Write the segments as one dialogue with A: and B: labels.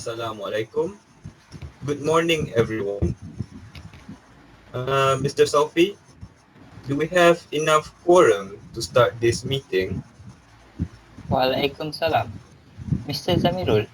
A: Assalamualaikum. Good morning, everyone. Mr. Sophie, do we have enough quorum to start this meeting?
B: Waalaikumsalam. Mr. Zamirul,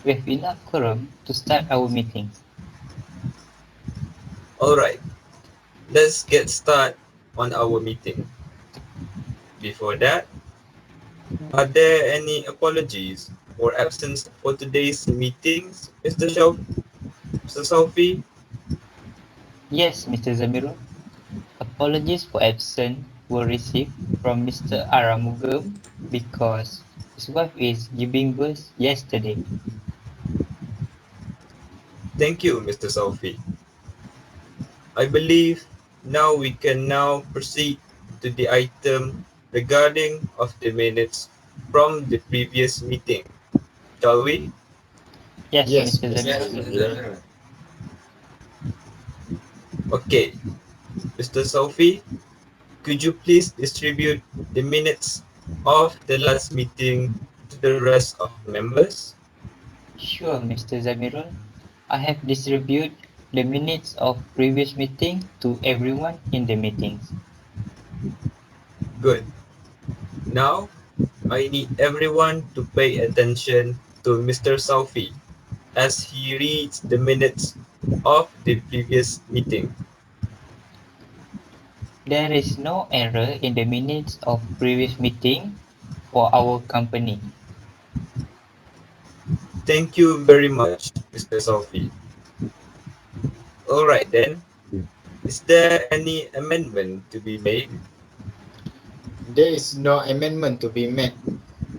B: we have enough quorum to start our meetings.
A: All right, let's get started on our meeting. Before that, are there any apologies or absence for today's meetings, Mr. Sophie?
B: Yes, Mr. Zamirul. Apologies for absence were received from Mr. Aramugam because his wife is giving birth yesterday.
A: Thank you, Mr. Sophie. I believe we can now proceed to the item regarding of the minutes from the previous meeting. Shall we?
B: Yes,
C: Yes,
B: Mr.
C: Mr.
B: Zamirul.
C: Zamirul.
A: Okay, Mr. Sophie, could you please distribute the minutes of the last meeting to the rest of members?
B: Sure, Mr. Zamirul. I have distributed the minutes of previous meeting to everyone in the meetings.
A: Good. Now, I need everyone to pay attention to Mr. Sophie as he reads the minutes of the previous meeting.
B: There is no error in the minutes of previous meeting for our company.
A: Thank you very much, Mr. Sophie. All right then. Is there any amendment to be made?
C: There is no amendment to be made.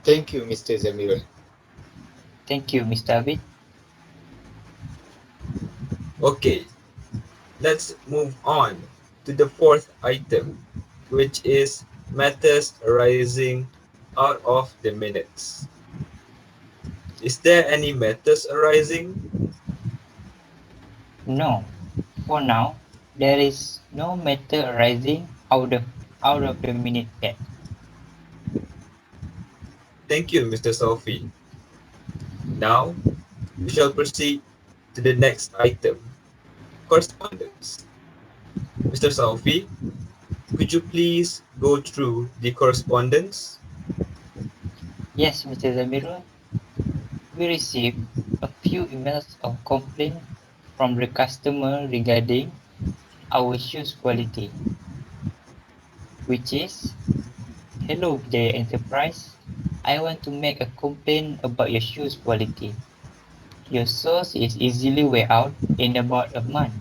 C: Thank you, Mr. Zamirul.
B: Thank you, Mr. Abid.
A: Okay, let's move on to the fourth item, which is matters arising out of the minutes. Is there any matters arising?
B: No, for now, there is no matter arising out of the minute yet.
A: Thank you, Mr. Sophie. Now, we shall proceed to the next item, correspondence. Mr. Sophie, could you please go through the correspondence?
B: Yes, Mr. Zamirul, we received a few emails of complaint from the customer regarding our shoes quality, which is, "Hello, Jaya Enterprise. I want to make a complaint about your shoes quality. Your soles is easily wear out in about a month.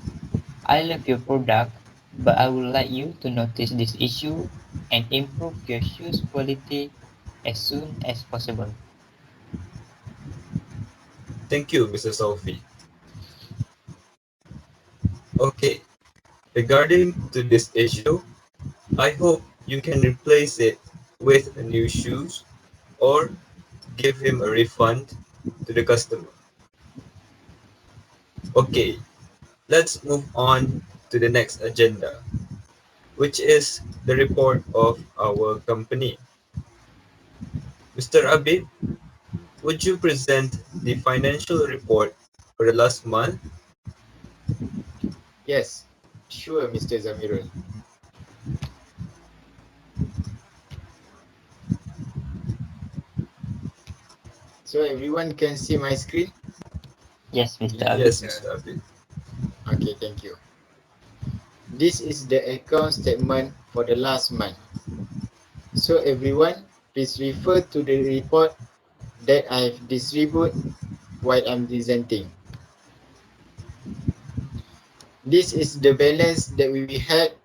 B: I love your product, but I would like you to notice this issue and improve your shoes quality as soon as possible."
A: Thank you, Mr. Sophie. Okay, regarding to this issue, I hope you can replace it with a new shoes or give him a refund to the customer. Okay, let's move on to the next agenda, which is the report of our company. Mr. Abid, would you present the financial report for the last month?
C: Yes, sure, Mr. Zamirul. So everyone can see my screen?
B: Yes, Mr. Abid.
A: Yes, Mr. Abid.
C: Okay, thank you. This is the account statement for the last month. So everyone, please refer to the report that I've distributed while I'm presenting. This is the balance that we had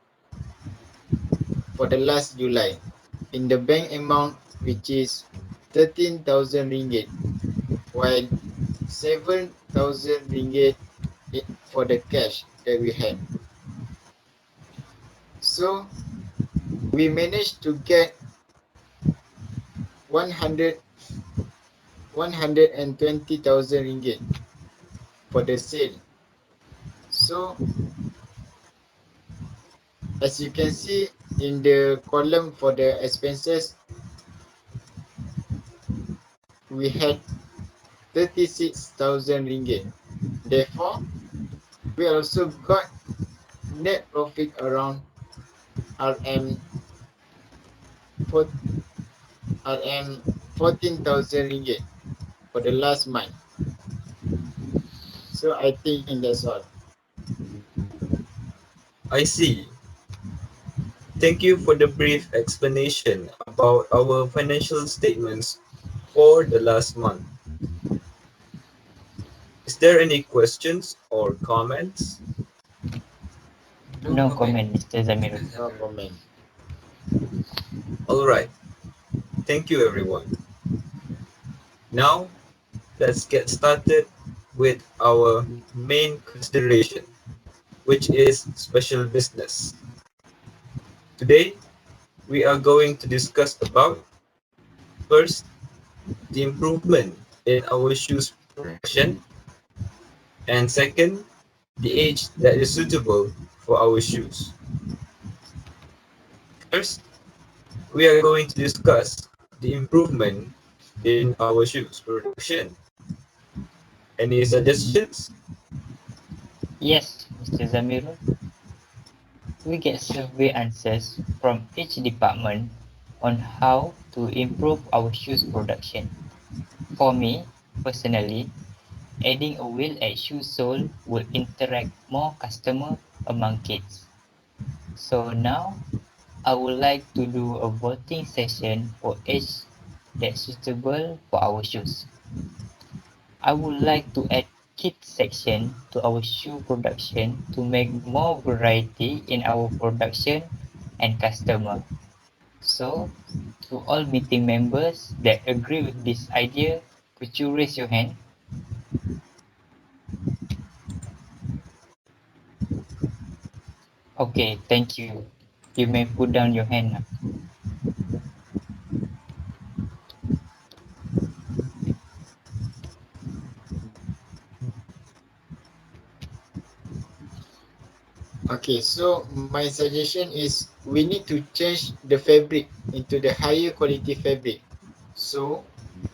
C: for the last July in the bank amount, which is 13,000 ringgit, while 7,000 ringgit for the cash that we had. So we managed to get 120,000 ringgit for the sale. So as you can see in the column for the expenses, we had 36,000 ringgit. Therefore, we also got net profit around RM 4 RM 14,000 ringgit for the last month. So I think that's all.
A: I see. Thank you for the brief explanation about our financial statements for the last month. Is there any questions or comments?
B: No comment, Mr. Zamirul.
C: No comment.
A: All right. Thank you, everyone. Now, let's get started with our main consideration, which is special business. Today, we are going to discuss about first, the improvement in our shoes production, and second, the age that is suitable for our shoes. First, we are going to discuss the improvement in our shoes production. Any suggestions?
B: Yes, Mr. Zamirul. We get survey answers from each department on how to improve our shoes production. For me, personally, adding a wheel at shoe sole will interact more customer among kids. So now I would like to do a voting session for age that's suitable for our shoes. I would like to add kids section to our shoe production to make more variety in our production and customer. So, to all meeting members that agree with this idea, could you raise your hand? Okay, thank you. You may put down your hand now.
C: Okay, so my suggestion is we need to change the fabric into the higher quality fabric. So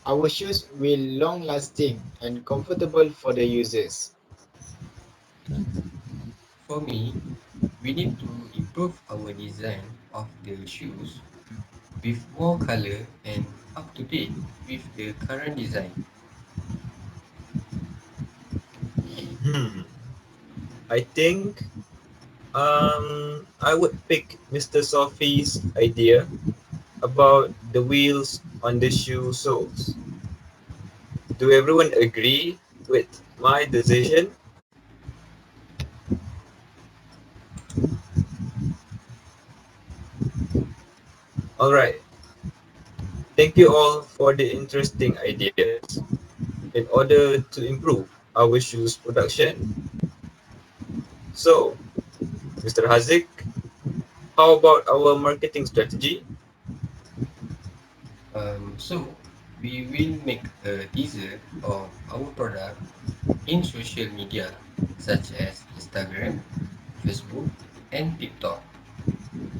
C: our shoes will long lasting and comfortable for the users.
D: For me, we need to improve our design of the shoes with more color and up to date with the current design.
A: Hmm. I think I would pick Mr. Sophie's idea about the wheels on the shoe soles. Do everyone agree with my decision? All right. Thank you all for the interesting ideas. In order to improve our shoes production. So, Mr. Hazik, how about our marketing strategy?
D: So we will make a teaser of our product in social media such as Instagram, Facebook, and TikTok.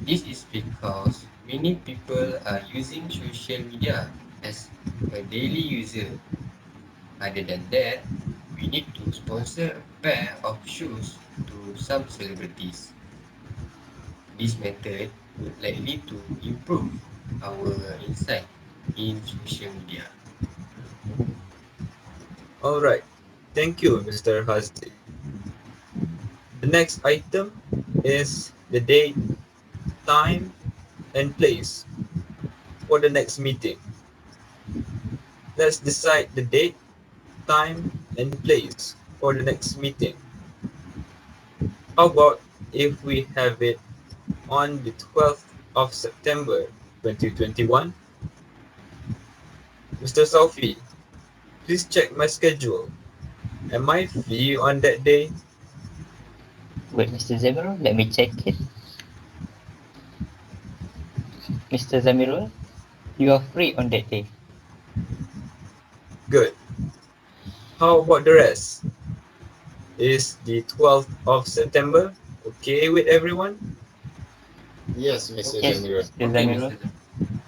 D: This is because many people are using social media as a daily user. Other than that, we need to sponsor a pair of shoes to some celebrities. This method would likely to improve our insight in social media.
A: All right. Thank you, Mr. Hazik. The next item is the date, time, and place for the next meeting. Let's decide the date, time, and place for the next meeting. How about if we have it on the 12th of September 2021? Mr. Sophie, please check my schedule. Am I free on that day?
B: Wait, Mr. Zamirul, let me check it. Mr. Zamirul, you are free on that day.
A: Good. How about the rest? Is the 12th of September okay with everyone?
C: Yes, Mr.
D: Okay,
B: Yes,
C: Zamirul.
B: Mr.
D: okay,
B: Zamirul.
D: Mr. Zam.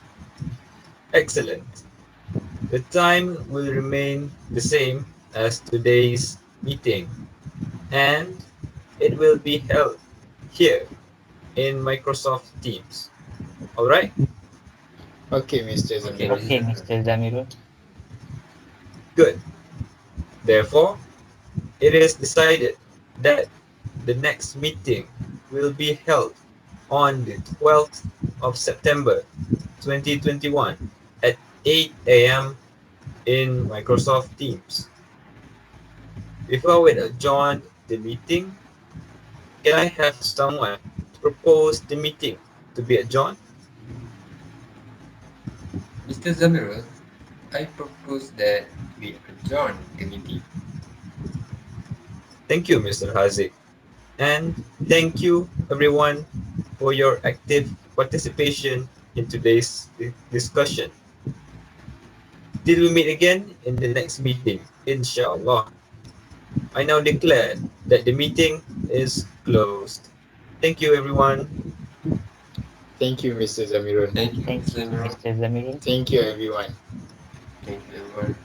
A: Excellent. The time will remain the same as today's meeting, and it will be held here in Microsoft Teams. All right?
C: Okay, Mr.
D: Okay,
C: Zamirul.
B: Okay,
D: Mr.
B: Mr. Zamirul.
A: Good. Therefore, it is decided that the next meeting will be held on the 12th of September 2021 at 8 a.m. in Microsoft Teams. Before we adjourn the meeting, can I have someone to propose the meeting to be adjourned?
D: Mr. Zamirul, I propose that we adjourn the meeting.
A: Thank you, Mr. Hazik. And thank you, everyone, for your active participation in today's discussion. Till we meet again in the next meeting, inshallah. I now declare that the meeting is closed. Thank you, everyone.
C: Thank you, Mr. Zamirul.
D: Thank you,
B: Thank
D: Mr.
B: you,
D: Zamirul.
B: Mr. Zamirul.
C: Thank you, everyone.
D: Thank you, everyone.